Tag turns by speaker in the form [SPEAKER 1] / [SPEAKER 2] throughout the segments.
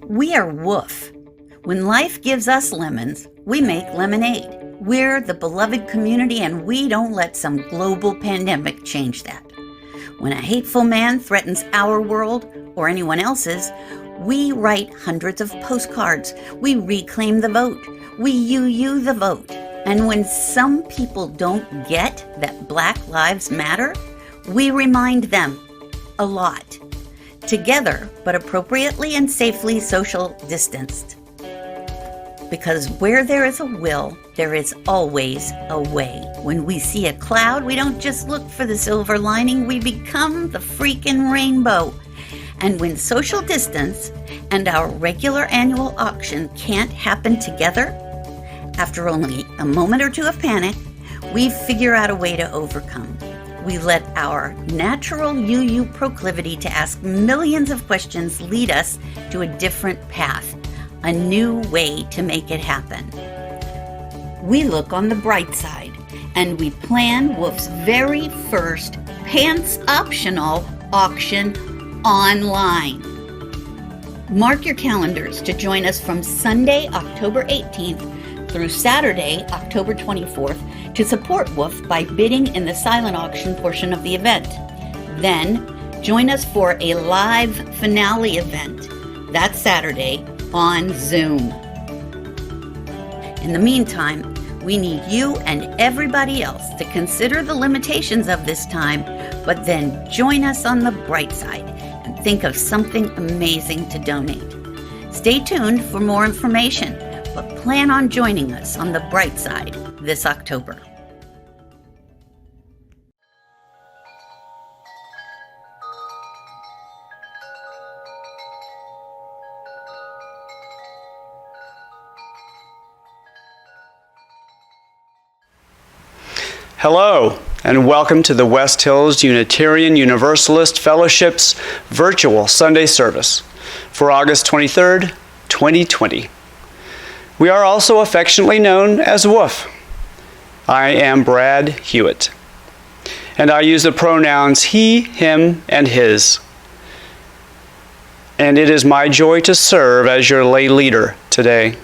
[SPEAKER 1] We are WHUUF. When life gives us lemons, we make lemonade. We're the beloved community, and we don't let some global pandemic change that. When a hateful man threatens our world or anyone else's, we write hundreds of postcards. We reclaim the vote. We UU the vote. And when some people don't get that Black Lives Matter, we remind them a lot. Together, but appropriately and safely social distanced. Because where there is a will, there is always a way. When we see a cloud, we don't just look for the silver lining, we become the freaking rainbow. And when social distance and our regular annual auction can't happen together, after only a moment or two of panic, we figure out a way to overcome. We let our natural UU proclivity to ask millions of questions lead us to a different path, a new way to make it happen. We look on the bright side, and we plan WHUUF's very first pants-optional auction online. Mark your calendars to join us from Sunday, October 18th through Saturday, October 24th, to support WHUUF by bidding in the silent auction portion of the event. Then, join us for a live finale event that Saturday on Zoom. In the meantime, we need you and everybody else to consider the limitations of this time, but then join us on the bright side and think of something amazing to donate. Stay tuned for more information, but plan on joining us on the bright side this October.
[SPEAKER 2] Hello, and welcome to the West Hills Unitarian Universalist Fellowship's virtual Sunday service for August 23rd, 2020. We are also affectionately known as WHUUF. I am Brad Hewitt, and I use the pronouns he, him, and his. And it is my joy to serve as your lay leader today.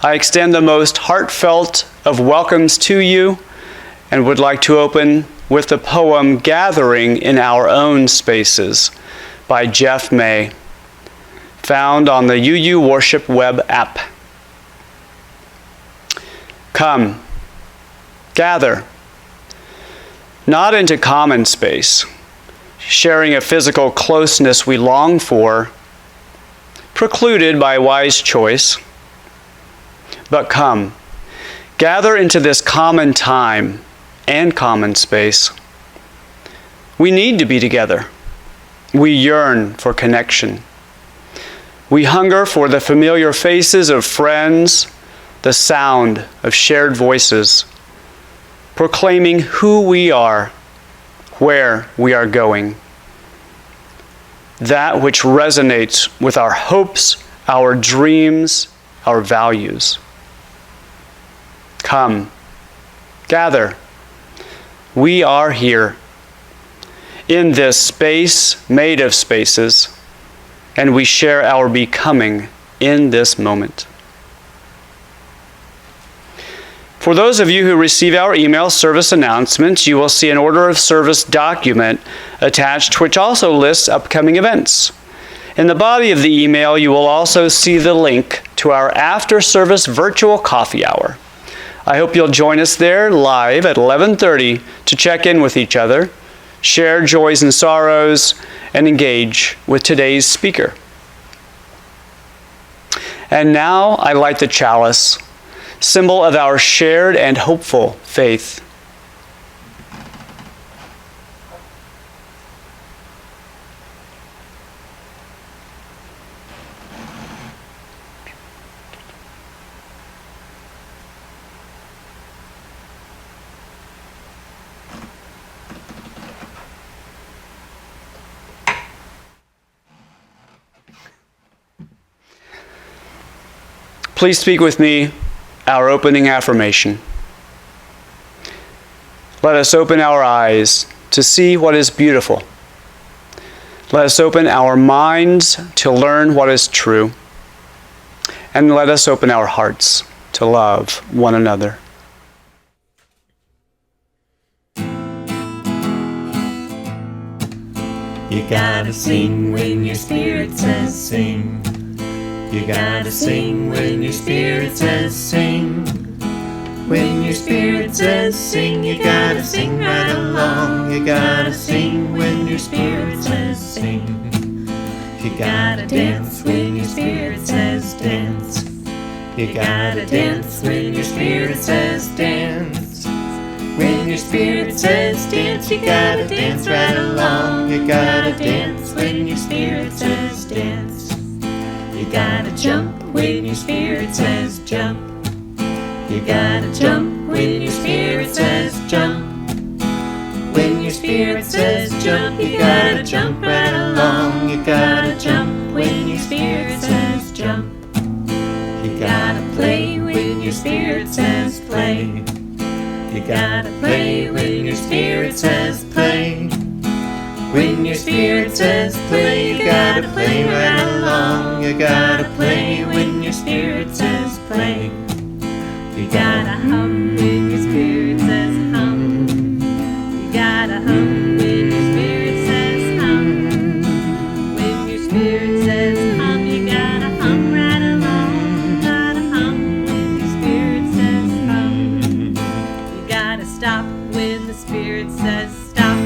[SPEAKER 2] I extend the most heartfelt of welcomes to you, and would like to open with the poem Gathering in Our Own Spaces by Jeff May, found on the UU Worship web app. Come, gather, not into common space, sharing a physical closeness we long for, precluded by wise choice, but come, gather into this common time and common space. We need to be together. We yearn for connection. We hunger for the familiar faces of friends, the sound of shared voices, proclaiming who we are, where we are going. That which resonates with our hopes, our dreams, our values. Come, gather. We are here in this space made of spaces, and we share our becoming in this moment. For those of you who receive our email service announcements, you will see an order of service document attached which also lists upcoming events. In the body of the email, you will also see the link to our after-service virtual coffee hour. I hope you'll join us there live at 11:30 to check in with each other, share joys and sorrows, and engage with today's speaker. And now I light the chalice, symbol of our shared and hopeful faith. Please speak with me our opening affirmation. Let us open our eyes to see what is beautiful. Let us open our minds to learn what is true. And let us open our hearts to love one another.
[SPEAKER 3] You gotta sing when your spirit says sing. You gotta sing when your spirit says sing. When your spirit says sing, you gotta sing right along. You gotta sing when your spirit says sing. You gotta dance when your spirit says dance. You gotta dance when your spirit says dance. When your spirit says dance, you gotta dance right along. You gotta dance when your spirit says dance. You gotta jump when your spirit says jump. You gotta jump when your spirit says jump. When your spirit says jump, you gotta jump right along. You gotta jump when your spirit says jump. You gotta play when your spirit says play. You gotta play when your spirit says play. When your spirit says play, you gotta play right along. You gotta play when your spirit says play. You gotta hum when your spirit says hum. You gotta hum when your spirit says hum. When your spirit says hum, you gotta hum right along. You gotta hum when your spirit says hum. You gotta stop when the spirit says stop.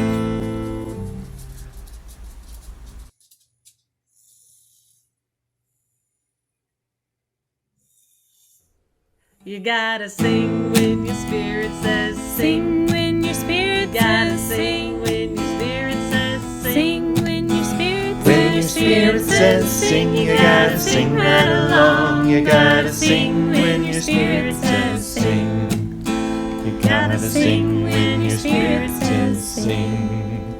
[SPEAKER 3] You gotta sing when your spirit says sing. When your spirit gotta sing when your spirit says sing. When your spirit says sing, you gotta sing right along. You gotta sing when your spirit says sing. You gotta sing when your spirit says sing.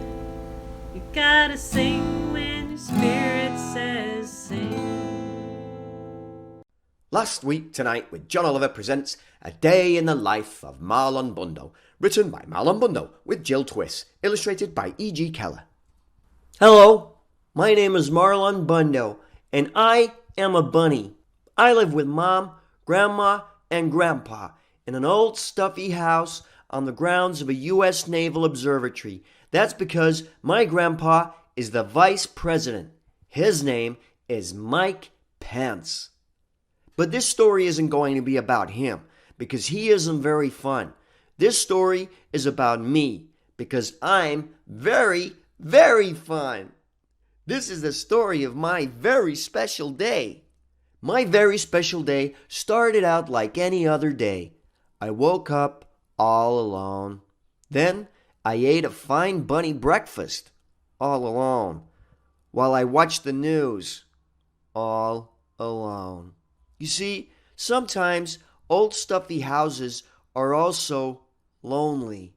[SPEAKER 3] You gotta sing when your spirit says sing.
[SPEAKER 4] Last Week Tonight with John Oliver presents A Day in the Life of Marlon Bundo, written by Marlon Bundo with Jill Twiss, illustrated by E.G. Keller.
[SPEAKER 5] Hello, my name is Marlon Bundo, and I am a bunny. I live with Mom, Grandma, and Grandpa in an old stuffy house on the grounds of a U.S. Naval Observatory. That's because my grandpa is the vice president. His name is Mike Pence. But this story isn't going to be about him, because he isn't very fun. This story is about me, because I'm very, very fun. This is the story of my very special day. My very special day started out like any other day. I woke up all alone. Then I ate a fine bunny breakfast, all alone, while I watched the news, all alone. You see, sometimes old stuffy houses are also lonely.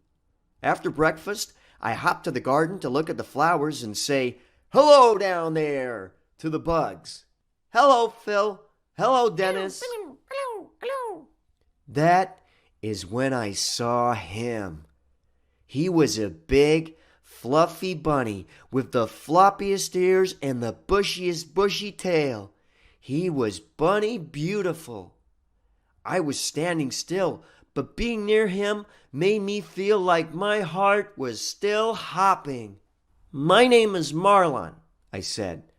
[SPEAKER 5] After breakfast, I hopped to the garden to look at the flowers and say, "Hello down there," to the bugs. "Hello, Phil. Hello, Dennis."
[SPEAKER 6] Hello.
[SPEAKER 5] That is when I saw him. He was a big, fluffy bunny with the floppiest ears and the bushiest bushy tail. He was bunny beautiful. I was standing still, but being near him made me feel like my heart was still hopping. "My name is Marlon," I said,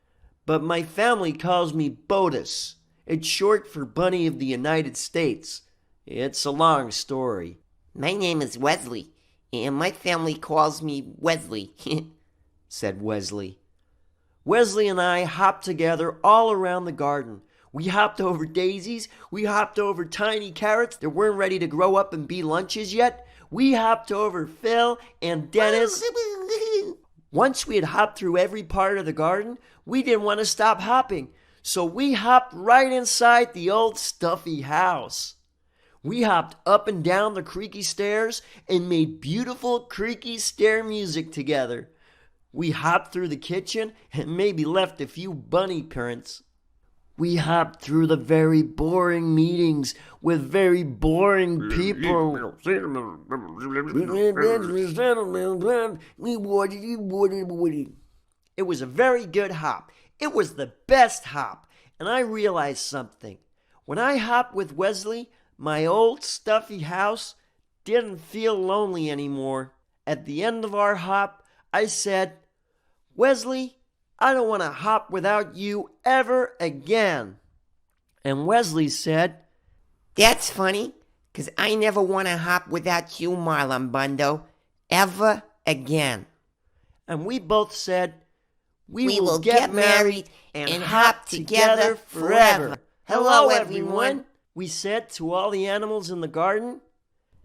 [SPEAKER 5] "but my family calls me Botus. It's short for Bunny of the United States. It's a long story."
[SPEAKER 6] My name is Wesley, and my family calls me Wesley,"
[SPEAKER 5] said Wesley. Wesley and I hopped together all around the garden. We hopped over daisies. We hopped over tiny carrots that weren't ready to grow up and be lunches yet. We hopped over Phil and Dennis. Once we had hopped through every part of the garden, we didn't want to stop hopping. So we hopped right inside the old stuffy house. We hopped up and down the creaky stairs and made beautiful creaky stair music together. We hopped through the kitchen and maybe left a few bunny prints. We hopped through the very boring meetings with very boring people. It was a very good hop. It was the best hop. And I realized something. When I hopped with Wesley, my old stuffy house didn't feel lonely anymore. At the end of our hop, I said, Wesley, I don't want to hop without you ever again. And Wesley said,
[SPEAKER 6] That's funny, 'cause I never want to hop without you, Marlon Bundo, ever again.
[SPEAKER 5] and we both said,
[SPEAKER 6] We will get married and hop together forever. Hello, everyone.
[SPEAKER 5] We said to all the animals in the garden.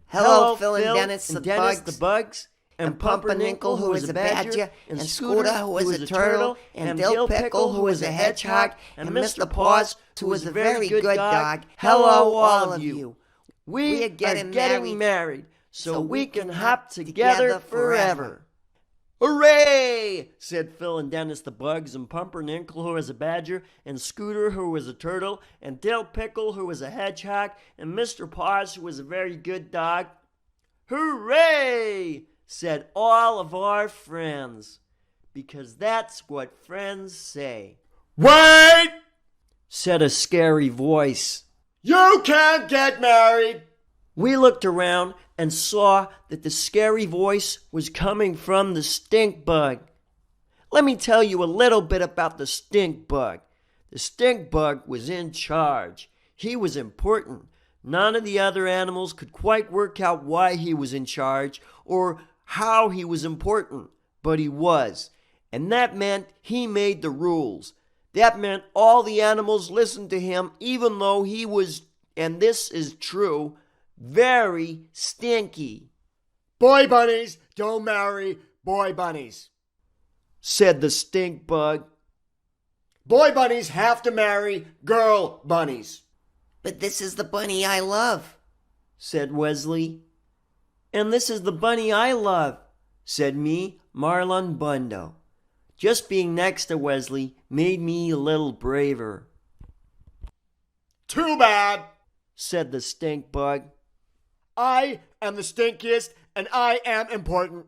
[SPEAKER 6] Hello, Phil and Dennis the
[SPEAKER 5] the bugs,
[SPEAKER 6] and Pumpernickel, who is a badger, and Scooter, who is a turtle, and Dill Pickle, who is a hedgehog, and Mr. Paws, who is a very good dog. Hello, all of you.
[SPEAKER 5] We are getting married so we can hop together forever. Hooray! Said Phil and Dennis the bugs, and Pumpernickel, who is a badger, and Scooter, who is a turtle, and Dill Pickle, who is a hedgehog, and Mr. Paws, who is a very good dog. Hooray! Said all of our friends, because that's what friends say.
[SPEAKER 4] Wait!
[SPEAKER 5] Said a scary voice.
[SPEAKER 4] You can't get married!
[SPEAKER 5] We looked around and saw that the scary voice was coming from the stink bug. Let me tell you a little bit about the stink bug. The stink bug was in charge. He was important. None of the other animals could quite work out why he was in charge or how he was important, but he was. And that meant he made the rules. That meant all the animals listened to him, even though he was, and this is true, very stinky.
[SPEAKER 4] Boy bunnies don't marry boy bunnies,
[SPEAKER 5] said the stink bug.
[SPEAKER 4] Boy bunnies have to marry girl bunnies.
[SPEAKER 6] But this is the bunny I love,
[SPEAKER 5] said Wesley. And this is the bunny I love, said me, Marlon Bundo. Just being next to Wesley made me a little braver.
[SPEAKER 4] Too bad,
[SPEAKER 5] said the stink bug.
[SPEAKER 4] I am the stinkiest and I am important.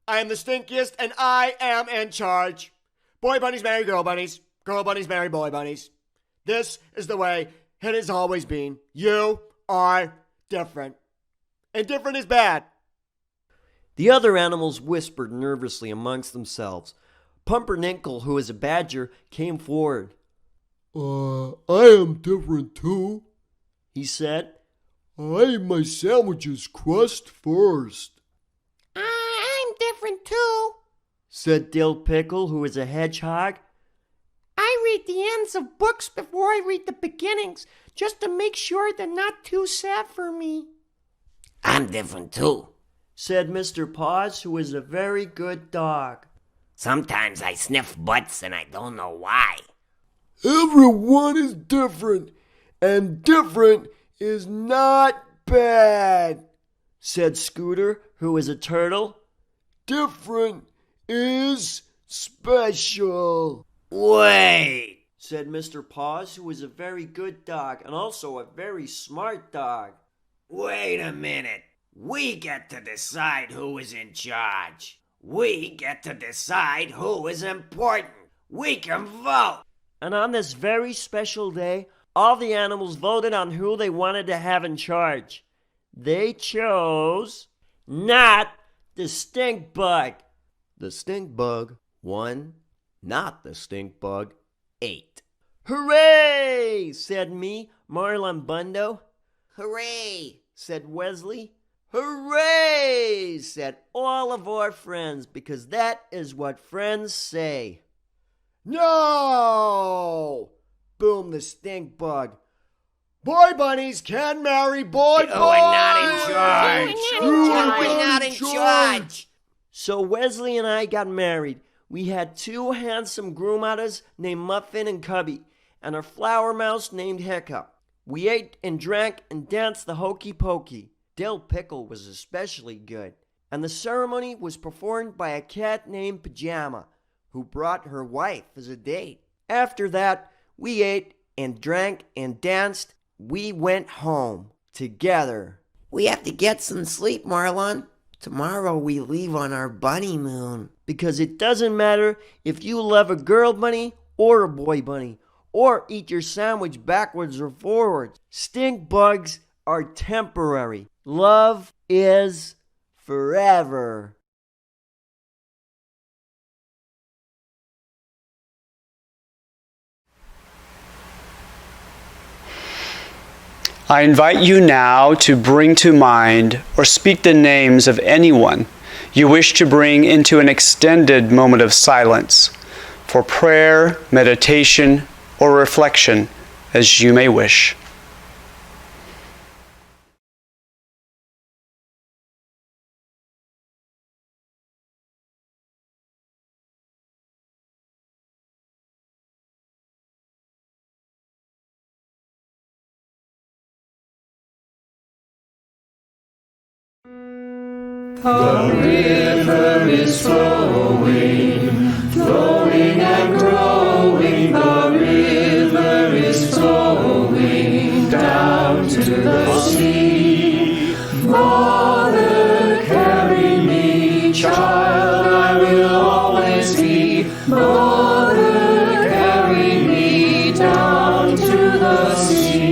[SPEAKER 4] I am the stinkiest and I am in charge. Boy bunnies marry girl bunnies. Girl bunnies marry boy bunnies. This is the way it has always been. You are different. And different is bad.
[SPEAKER 5] The other animals whispered nervously amongst themselves. Pumpernickel, who is a badger, came forward.
[SPEAKER 7] I am different too,
[SPEAKER 5] he said.
[SPEAKER 7] I eat my sandwiches crust first.
[SPEAKER 8] I'm different too,
[SPEAKER 5] said Dill Pickle, who is a hedgehog.
[SPEAKER 8] I read the ends of books before I read the beginnings, just to make sure they're not too sad for me.
[SPEAKER 6] I'm different too,
[SPEAKER 5] said Mr. Paws, who is a very good dog.
[SPEAKER 6] Sometimes I sniff butts and I don't know why.
[SPEAKER 7] Everyone is different, and different is not bad,
[SPEAKER 5] said Scooter, who is a turtle.
[SPEAKER 7] Different is special.
[SPEAKER 6] Wait,
[SPEAKER 5] said Mr. Paws, who is a very good dog and also a very smart dog.
[SPEAKER 6] Wait a minute. We get to decide who is in charge. We get to decide who is important. We can vote.
[SPEAKER 5] And on this very special day, all the animals voted on who they wanted to have in charge. They chose not the stink bug.
[SPEAKER 4] The stink bug won, not the stink bug ate.
[SPEAKER 5] Hooray, said me, Marlon Bundo.
[SPEAKER 6] Hooray,
[SPEAKER 5] said Wesley. Hooray, said all of our friends, because that is what friends say.
[SPEAKER 4] No! Boom the stink bug. Boy bunnies can marry boy bunnies.
[SPEAKER 6] We're not in charge. We're not in charge.
[SPEAKER 5] So Wesley and I got married. We had two handsome groomotters named Muffin and Cubby, and a flower mouse named Hiccup. We ate and drank and danced the hokey pokey. Dill Pickle was especially good, and the ceremony was performed by a cat named Pajama, who brought her wife as a date. After that, we ate and drank and danced. We went home together.
[SPEAKER 6] We have to get some sleep, Marlon. Tomorrow we leave on our bunny moon.
[SPEAKER 5] because it doesn't matter if you love a girl bunny or a boy bunny, or eat your sandwich backwards or forwards. Stink bugs are temporary. Love is forever.
[SPEAKER 2] I invite you now to bring to mind or speak the names of anyone you wish to bring into an extended moment of silence for prayer, meditation, or reflection as you may wish.
[SPEAKER 3] The river is flowing, flowing and growing. The river is flowing down to the sea. Mother, carry me, child, I will always be. Mother, carry me down to the sea.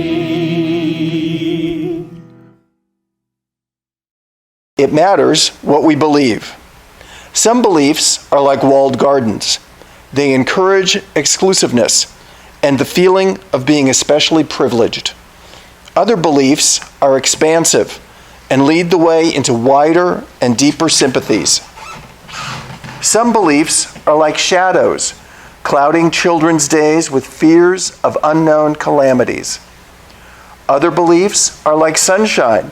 [SPEAKER 9] It matters what we believe. Some beliefs are like walled gardens. They encourage exclusiveness and the feeling of being especially privileged. Other beliefs are expansive and lead the way into wider and deeper sympathies. Some beliefs are like shadows, clouding children's days with fears of unknown calamities. Other beliefs are like sunshine,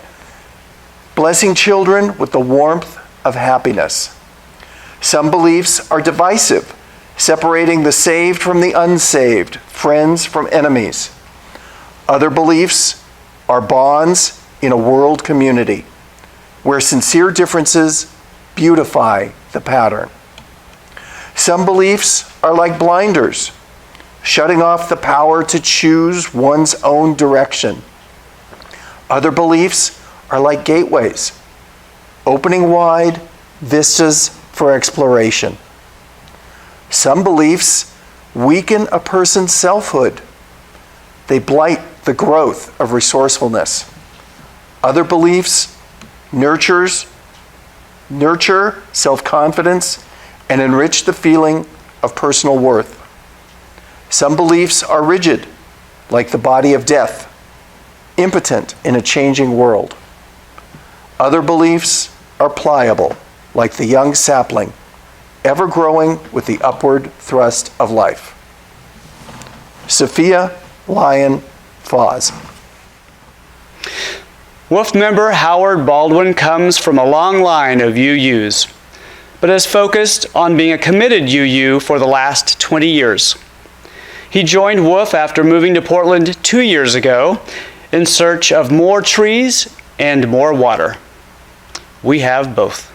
[SPEAKER 9] blessing children with the warmth of happiness. Some beliefs are divisive, separating the saved from the unsaved, friends from enemies. Other beliefs are bonds in a world community, where sincere differences beautify the pattern. Some beliefs are like blinders, shutting off the power to choose one's own direction. Other beliefs are like gateways, opening wide vistas for exploration. Some beliefs weaken a person's selfhood. They blight the growth of resourcefulness. Other beliefs nurture self-confidence and enrich the feeling of personal worth. Some beliefs are rigid, like the body of death, impotent in a changing world. Other beliefs are pliable, like the young sapling, ever growing with the upward thrust of life. Sophia Lyon Foz.
[SPEAKER 2] WHUUF member Howard Baldwin comes from a long line of UUs, but has focused on being a committed UU for the last 20 years. He joined WHUUF after moving to Portland 2 years ago in search of more trees and more water. We have both.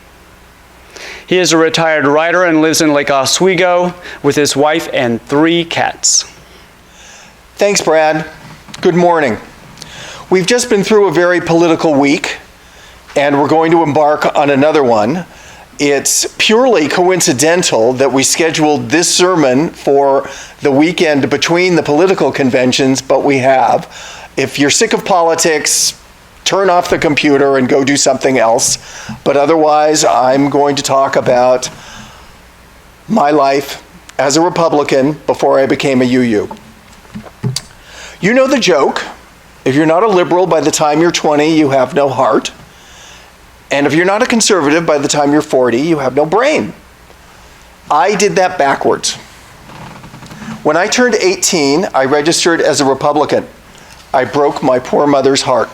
[SPEAKER 2] He is a retired writer and lives in Lake Oswego with his wife and 3 cats.
[SPEAKER 9] Thanks, Brad. Good morning. We've just been through a very political week, and we're going to embark on another one. It's purely coincidental that we scheduled this sermon for the weekend between the political conventions, but we have. If you're sick of politics, turn off the computer and go do something else. But otherwise, I'm going to talk about my life as a Republican before I became a UU. You know the joke. If you're not a liberal by the time you're 20, you have no heart. And if you're not a conservative by the time you're 40, you have no brain. I did that backwards. When I turned 18, I registered as a Republican. I broke my poor mother's heart.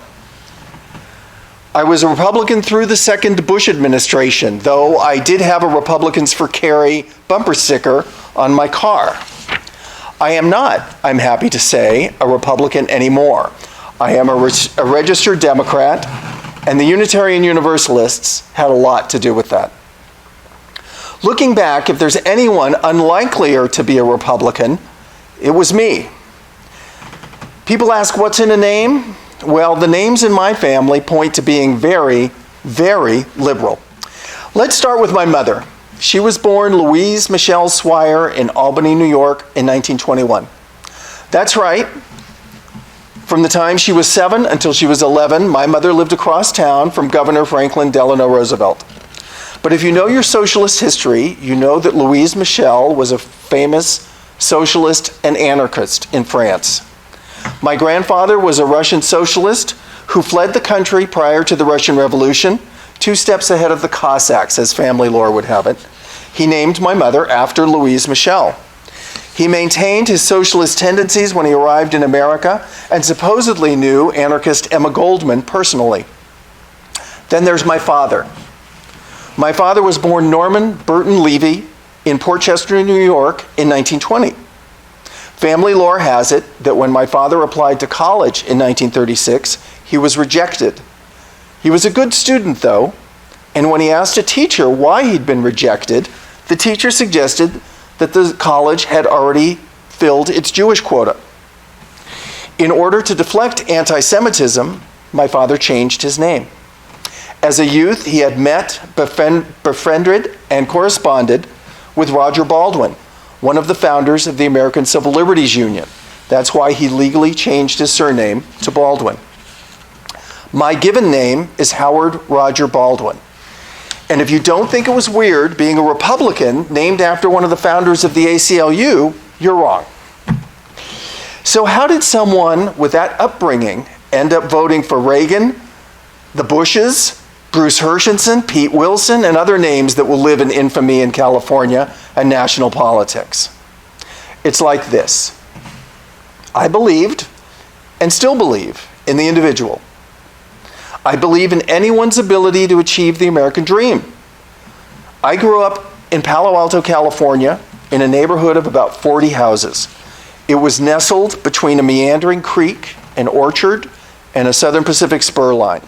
[SPEAKER 9] I was a Republican through the second Bush administration, though I did have a Republicans for Kerry bumper sticker on my car. I am not, I'm happy to say, a Republican anymore. I am a registered Democrat, and the Unitarian Universalists had a lot to do with that. Looking back, if there's anyone unlikelier to be a Republican, it was me. People ask, what's in a name? Well, the names in my family point to being very, very liberal. Let's start with my mother. She was born Louise Michelle Swire in Albany, New York in 1921. That's right. From the time she was 7 until she was 11, my mother lived across town from Governor Franklin Delano Roosevelt. But if you know your socialist history, you know that Louise Michel was a famous socialist and anarchist in France. My grandfather was a Russian socialist who fled the country prior to the Russian Revolution, 2 steps ahead of the Cossacks, as family lore would have it. He named my mother after Louise Michel. He maintained his socialist tendencies when he arrived in America and supposedly knew anarchist Emma Goldman personally. Then there's my father. My father was born Norman Burton Levy in Port Chester, New York in 1920. Family lore has it that when my father applied to college in 1936, he was rejected. He was a good student, though, and when he asked a teacher why he'd been rejected, the teacher suggested that the college had already filled its Jewish quota. In order to deflect anti-Semitism, my father changed his name. As a youth, he had met, befriended, and corresponded with Roger Baldwin, one of the founders of the American Civil Liberties Union. That's why he legally changed his surname to Baldwin. My given name is Howard Roger Baldwin. And if you don't think it was weird being a Republican named after one of the founders of the ACLU, you're wrong. So how did someone with that upbringing end up voting for Reagan, the Bushes, Bruce Hershenson, Pete Wilson, and other names that will live in infamy in California and national politics? It's like this. I believed, and still believe, in the individual. I believe in anyone's ability to achieve the American dream. I grew up in Palo Alto, California, in a neighborhood of about 40 houses. It was nestled between a meandering creek, an orchard, and a Southern Pacific spur line.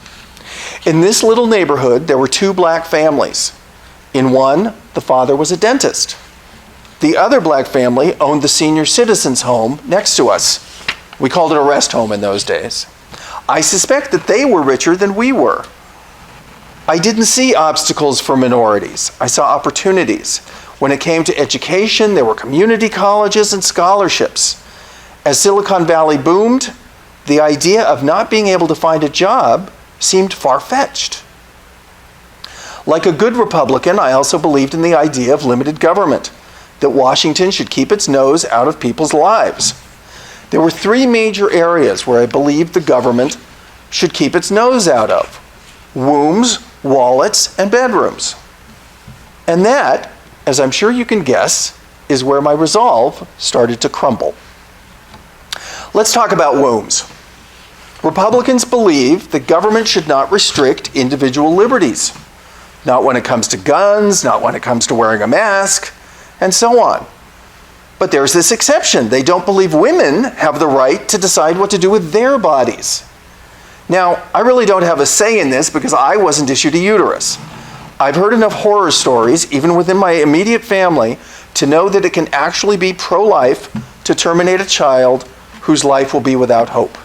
[SPEAKER 9] In this little neighborhood, there were 2 black families. In one, the father was a dentist. The other black family owned the senior citizens' home next to us. We called it a rest home in those days. I suspect that they were richer than we were. I didn't see obstacles for minorities. I saw opportunities. When it came to education, there were community colleges and scholarships. As Silicon Valley boomed, the idea of not being able to find a job seemed far-fetched. Like a good Republican, I also believed in the idea of limited government, that Washington should keep its nose out of people's lives. There were 3 major areas where I believed the government should keep its nose out of: wombs, wallets, and bedrooms. And that, as I'm sure you can guess, is where my resolve started to crumble. Let's talk about wombs. Republicans believe the government should not restrict individual liberties. Not when it comes to guns, not when it comes to wearing a mask, and so on. But there's this exception. They don't believe women have the right to decide what to do with their bodies. Now, I really don't have a say in this because I wasn't issued a uterus. I've heard enough horror stories, even within my immediate family, to know that it can actually be pro-life to terminate a child whose life will be without hope.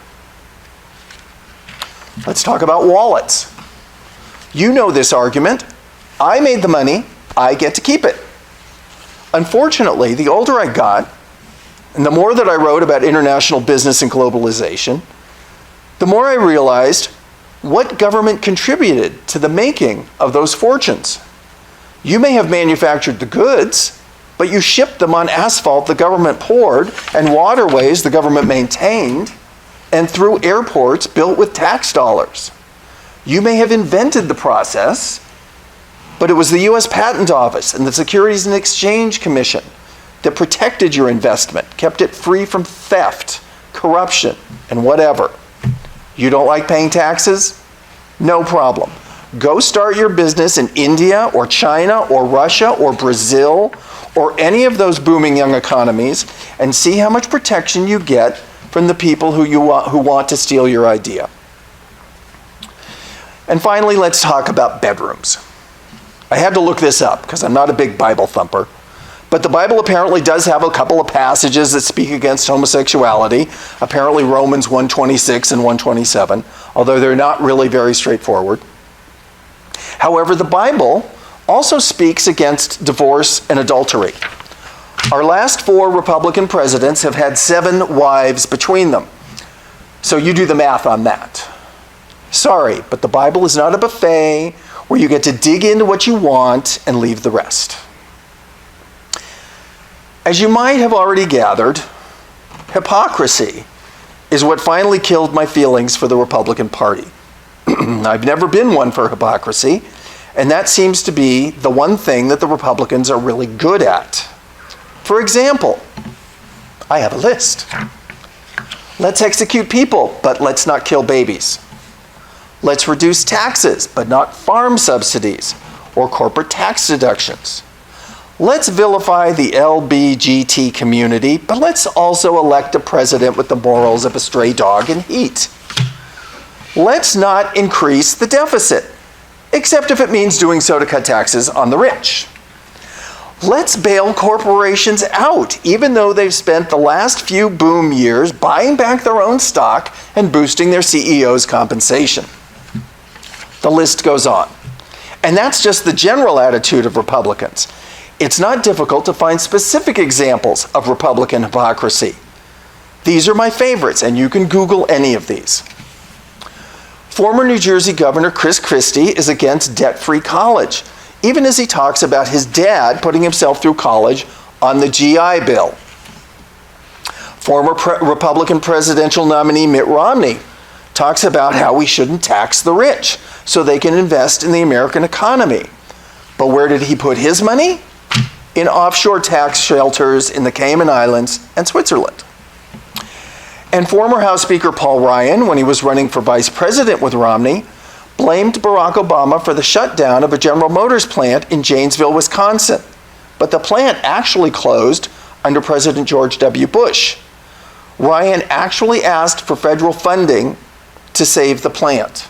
[SPEAKER 9] Let's talk about wallets. You know this argument. I made the money, I get to keep it. Unfortunately, the older I got, and the more that I wrote about international business and globalization, the more I realized what government contributed to the making of those fortunes. You may have manufactured the goods, but you shipped them on asphalt the government poured and waterways the government maintained and through airports built with tax dollars. You may have invented the process, but it was the U.S. Patent Office and the Securities and Exchange Commission that protected your investment, kept it free from theft, corruption, and whatever. You don't like paying taxes? No problem. Go start your business in India or China or Russia or Brazil or any of those booming young economies and see how much protection you get from the people who want to steal your idea. And finally, let's talk about bedrooms. I had to look this up because I'm not a big Bible thumper. But the Bible apparently does have a couple of passages that speak against homosexuality. Apparently Romans 1:26 and 1:27, although they're not really very straightforward. However, the Bible also speaks against divorce and adultery. Our last 4 Republican presidents have had 7 wives between them. So you do the math on that. Sorry, but the Bible is not a buffet where you get to dig into what you want and leave the rest. As you might have already gathered, hypocrisy is what finally killed my feelings for the Republican Party. I've never been one for hypocrisy, and that seems to be the one thing that the Republicans are really good at. For example, I have a list. Let's execute people, but let's not kill babies. Let's reduce taxes, but not farm subsidies or corporate tax deductions. Let's vilify the LBGT community, but let's also elect a president with the morals of a stray dog and heat. Let's not increase the deficit, except if it means doing so to cut taxes on the rich. Let's bail corporations out, even though they've spent the last few boom years buying back their own stock and boosting their CEO's compensation. The list goes on. And that's just the general attitude of Republicans. It's not difficult to find specific examples of Republican hypocrisy. These are my favorites, and you can Google any of these. Former New Jersey Governor Chris Christie is against debt-free college, even as he talks about his dad putting himself through college on the GI Bill. Former Republican presidential nominee Mitt Romney talks about how we shouldn't tax the rich so they can invest in the American economy. But where did he put his money? In offshore tax shelters in the Cayman Islands and Switzerland. And former House Speaker Paul Ryan, when he was running for vice president with Romney, blamed Barack Obama for the shutdown of a General Motors plant in Janesville, Wisconsin. But the plant actually closed under President George W. Bush. Ryan actually asked for federal funding to save the plant.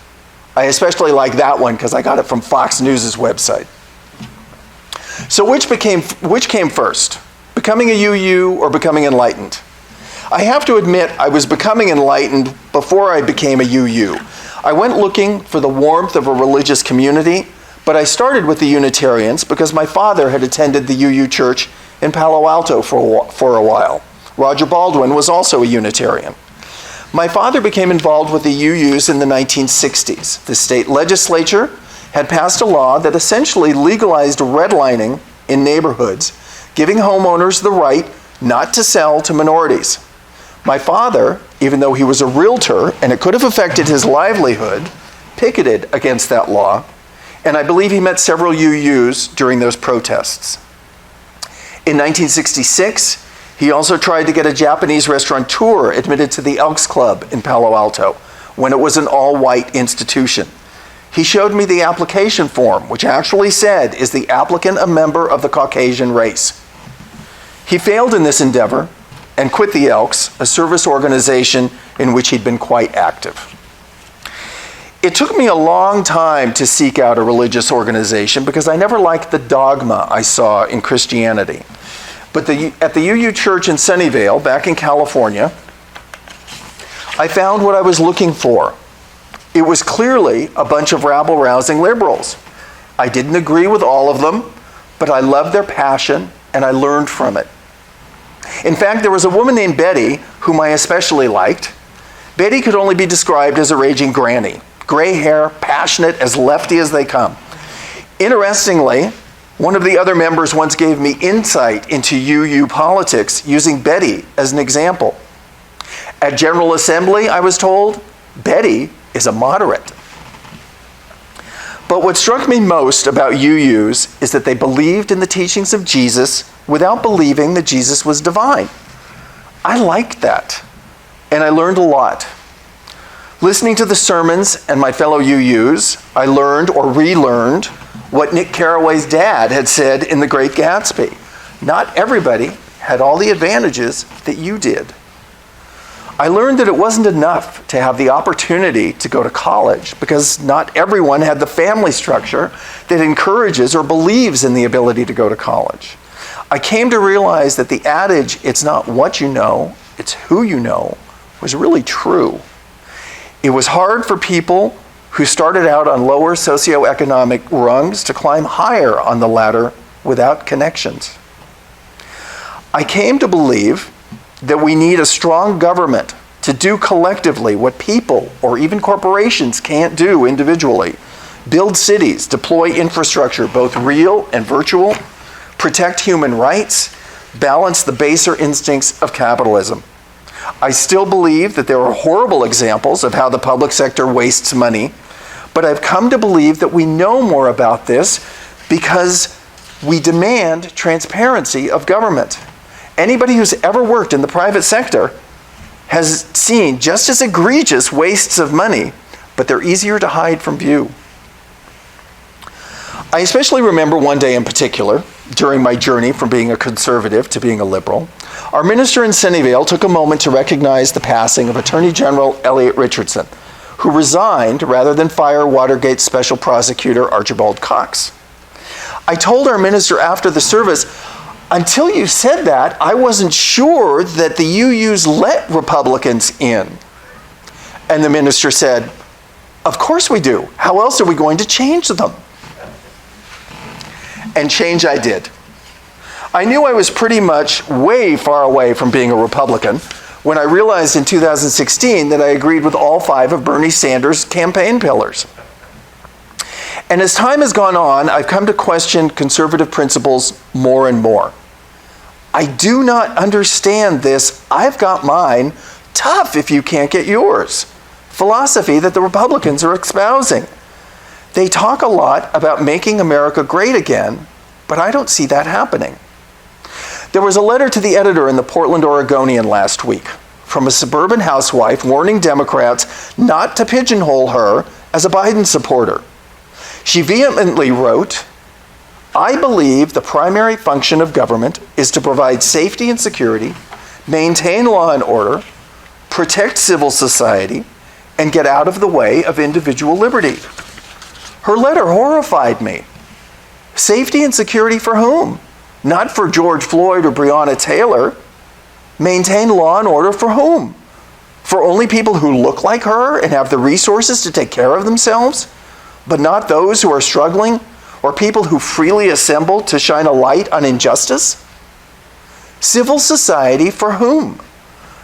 [SPEAKER 9] I especially like that one because I got it from Fox News' website. So which came first? Becoming a UU or becoming enlightened? I have to admit I was becoming enlightened before I became a UU. I went looking for the warmth of a religious community, but I started with the Unitarians because my father had attended the UU church in Palo Alto for a while. Roger Baldwin was also a Unitarian. My father became involved with the UUs in the 1960s. The state legislature had passed a law that essentially legalized redlining in neighborhoods, giving homeowners the right not to sell to minorities. My father, even though he was a realtor and it could have affected his livelihood, picketed against that law, and I believe he met several UUs during those protests. In 1966, he also tried to get a Japanese restaurateur admitted to the Elks Club in Palo Alto when it was an all-white institution. He showed me the application form, which actually said, "Is the applicant a member of the Caucasian race?" He failed in this endeavor and quit the Elks, a service organization in which he'd been quite active. It took me a long time to seek out a religious organization because I never liked the dogma I saw in Christianity. But at the UU Church in Sunnyvale, back in California, I found what I was looking for. It was clearly a bunch of rabble-rousing liberals. I didn't agree with all of them, but I loved their passion and I learned from it. In fact, there was a woman named Betty whom I especially liked. Betty could only be described as a raging granny. Gray hair, passionate, as lefty as they come. Interestingly, one of the other members once gave me insight into UU politics using Betty as an example. At General Assembly, I was told, Betty is a moderate. But what struck me most about UUs is that they believed in the teachings of Jesus without believing that Jesus was divine. I liked that, and I learned a lot. Listening to the sermons and my fellow UUs, I learned or relearned what Nick Carraway's dad had said in The Great Gatsby. Not everybody had all the advantages that you did. I learned that it wasn't enough to have the opportunity to go to college because not everyone had the family structure that encourages or believes in the ability to go to college. I came to realize that the adage, "It's not what you know, it's who you know," was really true. It was hard for people who started out on lower socioeconomic rungs to climb higher on the ladder without connections. I came to believe that we need a strong government to do collectively what people or even corporations can't do individually. Build cities, deploy infrastructure, both real and virtual, protect human rights, balance the baser instincts of capitalism. I still believe that there are horrible examples of how the public sector wastes money, but I've come to believe that we know more about this because we demand transparency of government. Anybody who's ever worked in the private sector has seen just as egregious wastes of money, but they're easier to hide from view. I especially remember one day in particular, during my journey from being a conservative to being a liberal, our minister in Sunnyvale took a moment to recognize the passing of Attorney General Elliot Richardson, who resigned rather than fire Watergate Special Prosecutor Archibald Cox. I told our minister after the service, until you said that, I wasn't sure that the UUs let Republicans in. And the minister said, of course we do. How else are we going to change them? And change I did. I knew I was pretty much way far away from being a Republican when I realized in 2016 that I agreed with all 5 of Bernie Sanders' campaign pillars. And as time has gone on, I've come to question conservative principles more and more. I do not understand this "I've got mine, tough if you can't get yours" philosophy that the Republicans are espousing. They talk a lot about making America great again, but I don't see that happening. There was a letter to the editor in the Portland Oregonian last week from a suburban housewife warning Democrats not to pigeonhole her as a Biden supporter. She vehemently wrote, "I believe the primary function of government is to provide safety and security, maintain law and order, protect civil society, and get out of the way of individual liberty." Her letter horrified me. Safety and security for whom? Not for George Floyd or Breonna Taylor. Maintain law and order for whom? For only people who look like her and have the resources to take care of themselves, but not those who are struggling or people who freely assemble to shine a light on injustice? Civil society for whom?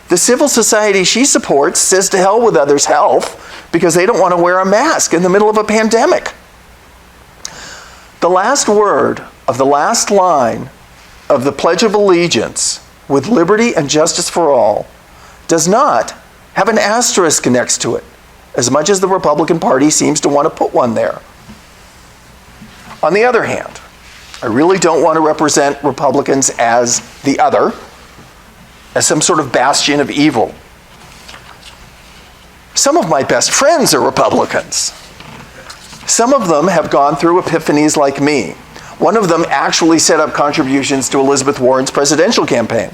[SPEAKER 9] The civil society she supports says to hell with others' health because they don't want to wear a mask in the middle of a pandemic. The last word of the last line of the Pledge of Allegiance, with liberty and justice for all, does not have an asterisk next to it, as much as the Republican Party seems to want to put one there. On the other hand, I really don't want to represent Republicans as the other, as some sort of bastion of evil. Some of my best friends are Republicans. Some of them have gone through epiphanies like me. One of them actually set up contributions to Elizabeth Warren's presidential campaign.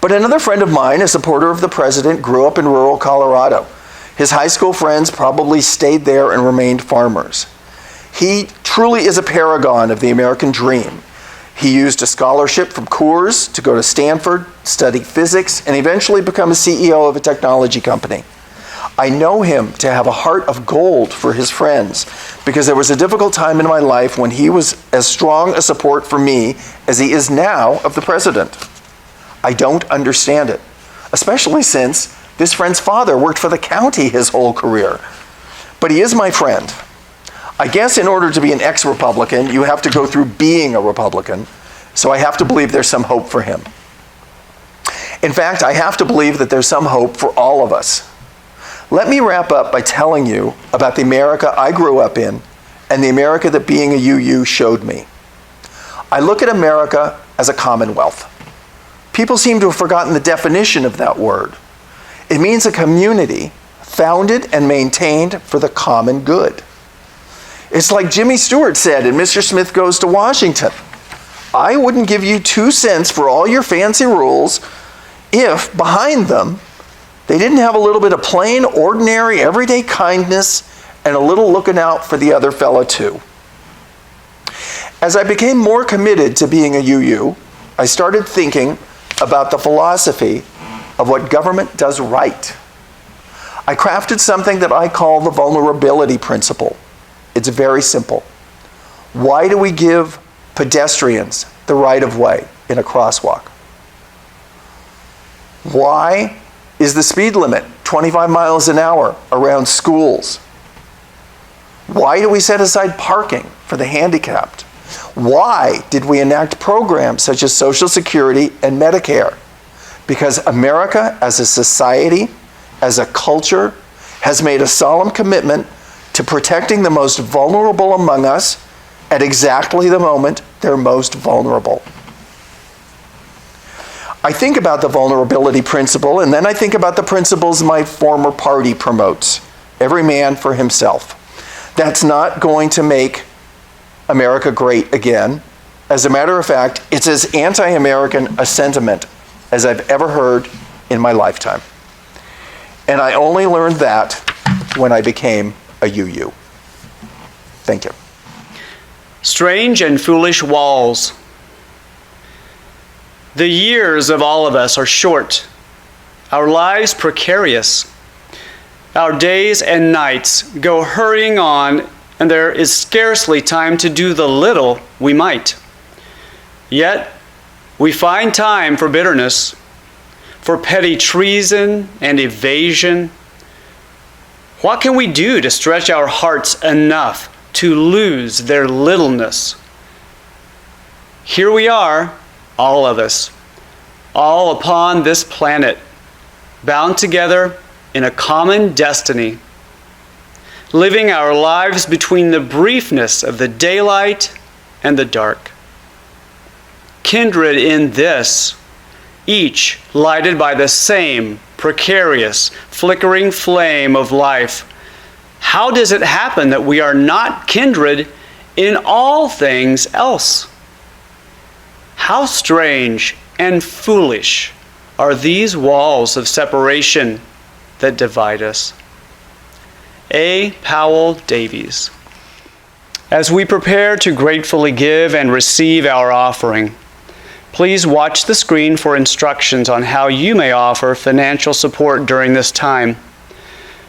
[SPEAKER 9] But another friend of mine, a supporter of the president, grew up in rural Colorado. His high school friends probably stayed there and remained farmers. He truly is a paragon of the American dream. He used a scholarship from Coors to go to Stanford, study physics, and eventually become a CEO of a technology company. I know him to have a heart of gold for his friends because there was a difficult time in my life when he was as strong a support for me as he is now of the president. I don't understand it, especially since this friend's father worked for the county his whole career. But he is my friend. I guess in order to be an ex-Republican, you have to go through being a Republican, so I have to believe there's some hope for him. In fact, I have to believe that there's some hope for all of us. Let me wrap up by telling you about the America I grew up in and the America that being a UU showed me. I look at America as a commonwealth. People seem to have forgotten the definition of that word. It means a community founded and maintained for the common good. It's like Jimmy Stewart said in Mr. Smith Goes to Washington. I wouldn't give you 2 cents for all your fancy rules if behind them they didn't have a little bit of plain, ordinary, everyday kindness and a little looking out for the other fellow too. As I became more committed to being a UU, I started thinking about the philosophy of what government does right. I crafted something that I call the vulnerability principle. It's very simple. Why do we give pedestrians the right of way in a crosswalk? Why is the speed limit 25 miles an hour around schools? Why do we set aside parking for the handicapped? Why did we enact programs such as Social Security and Medicare? Because America as a society, as a culture, has made a solemn commitment to protecting the most vulnerable among us at exactly the moment they're most vulnerable. I think about the vulnerability principle, and then I think about the principles my former party promotes. Every man for himself. That's not going to make America great again. As a matter of fact, it's as anti-American a sentiment as I've ever heard in my lifetime. And I only learned that when I became a UU. Thank you.
[SPEAKER 2] Strange and foolish walls. The years of all of us are short, our lives precarious. Our days and nights go hurrying on, and there is scarcely time to do the little we might. Yet, we find time for bitterness, for petty treason and evasion. What can we do to stretch our hearts enough to lose their littleness? Here we are, all of us, all upon this planet, bound together in a common destiny, living our lives between the briefness of the daylight and the dark. Kindred in this, each lighted by the same precarious, flickering flame of life. How does it happen that we are not kindred in all things else? How strange and foolish are these walls of separation that divide us. A. Powell Davies. As we prepare to gratefully give and receive our offering, please watch the screen for instructions on how you may offer financial support during this time.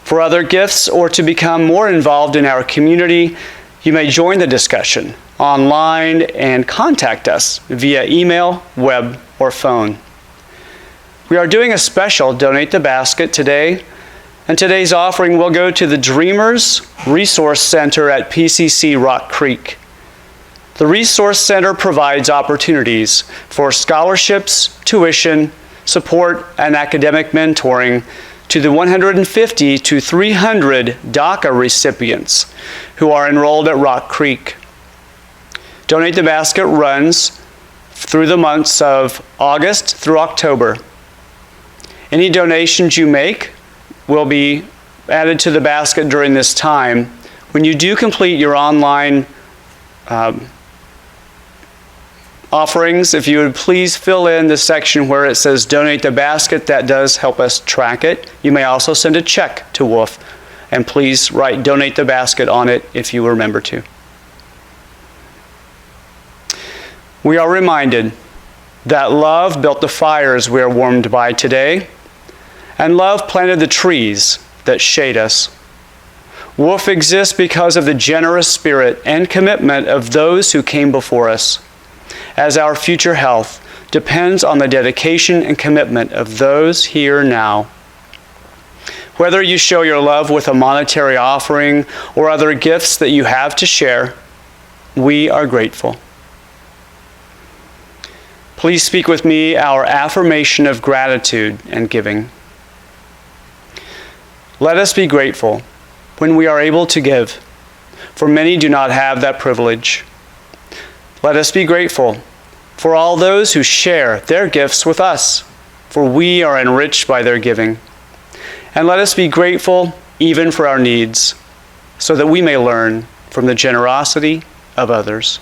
[SPEAKER 2] For other gifts or to become more involved in our community, you may join the discussion online and contact us via email, web, or phone. We are doing a special Donate the Basket today, and today's offering will go to the Dreamers Resource Center at PCC Rock Creek. The Resource Center provides opportunities for scholarships, tuition, support, and academic mentoring to the 150 to 300 DACA recipients who are enrolled at Rock Creek. Donate the Basket runs through the months of August through October. Any donations you make will be added to the basket during this time. When you do complete your online offerings, if you would please fill in the section where it says Donate the Basket, that does help us track it. You may also send a check to WHUUF, and please write Donate the Basket on it if you remember to. We are reminded that love built the fires we are warmed by today, and love planted the trees that shade us. WHUUF exists because of the generous spirit and commitment of those who came before us, as our future health depends on the dedication and commitment of those here now. Whether you show your love with a monetary offering or other gifts that you have to share, we are grateful. Please speak with me our affirmation of gratitude and giving. Let us be grateful when we are able to give, for many do not have that privilege. Let us be grateful for all those who share their gifts with us, for we are enriched by their giving. And let us be grateful even for our needs, so that we may learn from the generosity of others.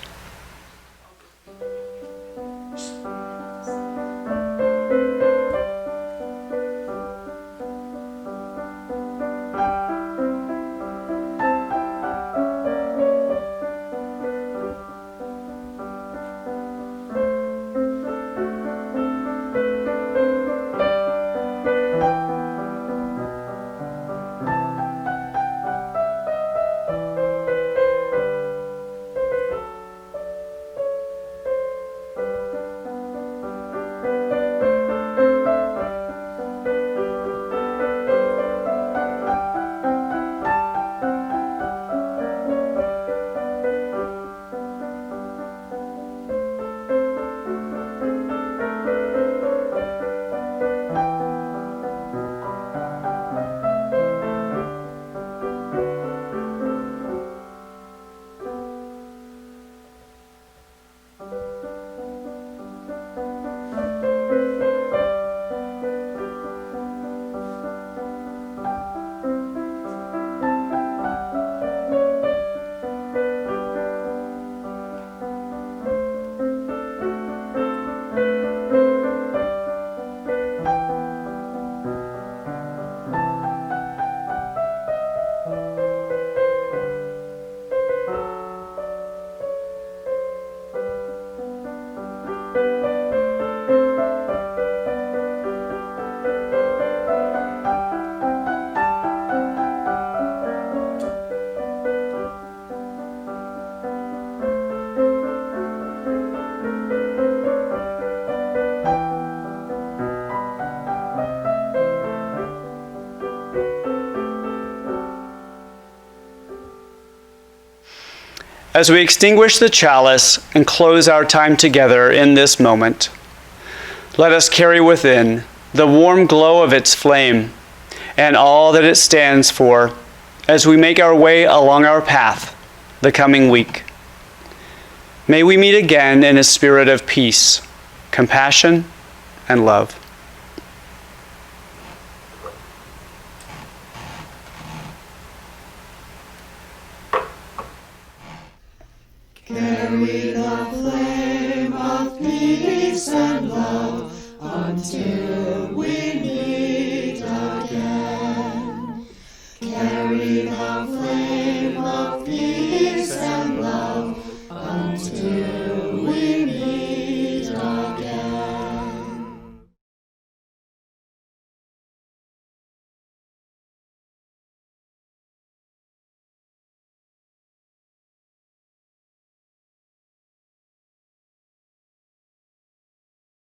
[SPEAKER 2] as we extinguish the chalice and close our time together in this moment, let us carry within the warm glow of its flame and all that it stands for as we make our way along our path the coming week. May we meet again in a spirit of peace, compassion, and love.
[SPEAKER 3] Carry the flame of peace and love until we meet